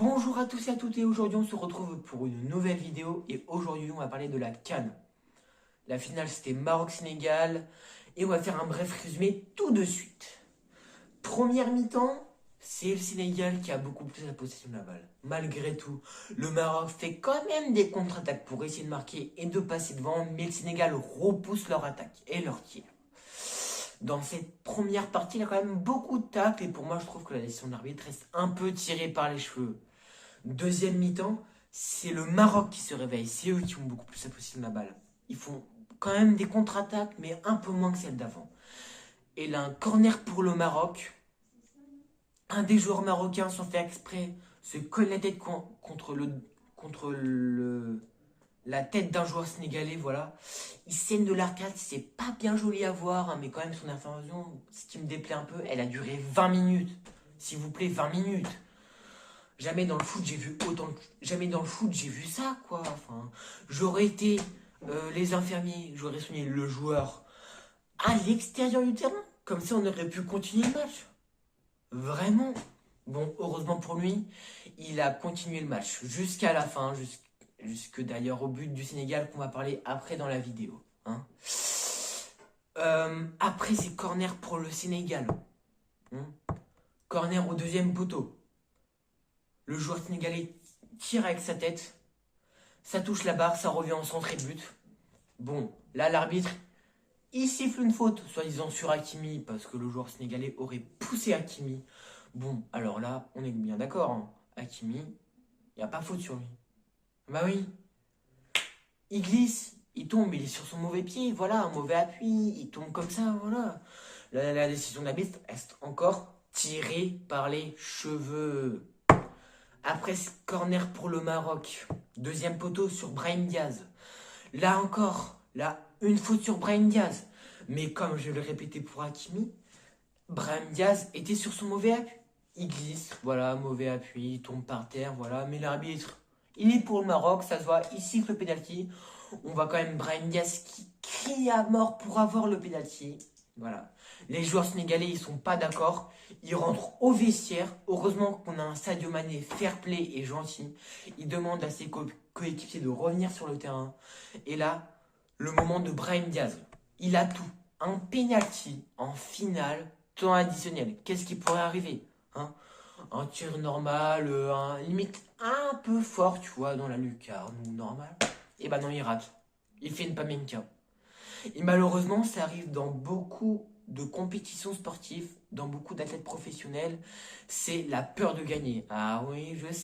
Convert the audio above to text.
Bonjour à tous et à toutes et aujourd'hui on se retrouve pour une nouvelle vidéo et aujourd'hui on va parler de la CAN. La finale c'était Maroc-Sénégal et on va faire un bref résumé tout de suite. Première mi-temps, c'est le Sénégal qui a beaucoup plus la possession de la balle. Malgré tout, le Maroc fait quand même des contre-attaques pour essayer de marquer et de passer devant, mais le Sénégal repousse leur attaque et leur tir. Dans cette première partie, il y a quand même beaucoup de tacles et pour moi je trouve que la décision de l'arbitre reste un peu tirée par les cheveux. Deuxième mi-temps, c'est le Maroc qui se réveille. C'est eux qui ont beaucoup plus la possession de la balle. Ils font quand même des contre-attaques, mais un peu moins que celles d'avant. Et là, un corner pour le Maroc. Un des joueurs marocains, sans faire exprès, se colle la tête contre la tête d'un joueur sénégalais. Voilà. Il saigne de l'arcade. C'est pas bien joli à voir, hein, mais quand même, son intervention, ce qui me déplaît un peu, elle a duré 20 minutes. S'il vous plaît, 20 minutes. Jamais dans le foot j'ai vu Jamais dans le foot j'ai vu ça, quoi. Enfin, j'aurais été les infirmiers, j'aurais soigné le joueur à l'extérieur du terrain. Comme ça, on aurait pu continuer le match. Vraiment. Bon, heureusement pour lui, il a continué le match jusqu'à la fin, jusque d'ailleurs au but du Sénégal qu'on va parler après dans la vidéo. Hein. Après, c'est corner pour le Sénégal. Corner au deuxième poteau. Le joueur sénégalais tire avec sa tête. Ça touche la barre, ça revient en centre et but. Bon, là l'arbitre, il siffle une faute, soi-disant sur Hakimi, parce que le joueur sénégalais aurait poussé Hakimi. Bon, alors là, on est bien d'accord. Hein. Hakimi, il n'y a pas faute sur lui. Bah oui. Il glisse, il tombe, il est sur son mauvais pied, voilà, un mauvais appui, il tombe comme ça, voilà. La décision de l'arbitre reste encore tirée par les cheveux. Après, corner pour le Maroc. Deuxième poteau sur Brahim Diaz. Là encore, là, une faute sur Brahim Diaz. Mais comme je l'ai répété pour Hakimi, Brahim Diaz était sur son mauvais appui. Il glisse, voilà, mauvais appui, il tombe par terre, voilà. Mais l'arbitre, il est pour le Maroc, ça se voit, il siffle le pénalty. On voit quand même Brahim Diaz qui crie à mort pour avoir le pénalty. Voilà. Les joueurs sénégalais, ils sont pas d'accord. Ils rentrent au vestiaire. Heureusement qu'on a un Sadio Mané fair play et gentil. Il demande à ses coéquipiers de revenir sur le terrain. Et là, le moment de Brahim Diaz. Il a tout. Un penalty en finale, temps additionnel. Qu'est-ce qui pourrait arriver, hein? Un tir normal, limite un peu fort, tu vois, dans la lucarne ou normal. Et bah non, il rate. Il fait une Pamenka. Et malheureusement, ça arrive dans beaucoup de compétitions sportives, dans beaucoup d'athlètes professionnels. C'est la peur de gagner. Ah oui, je sais.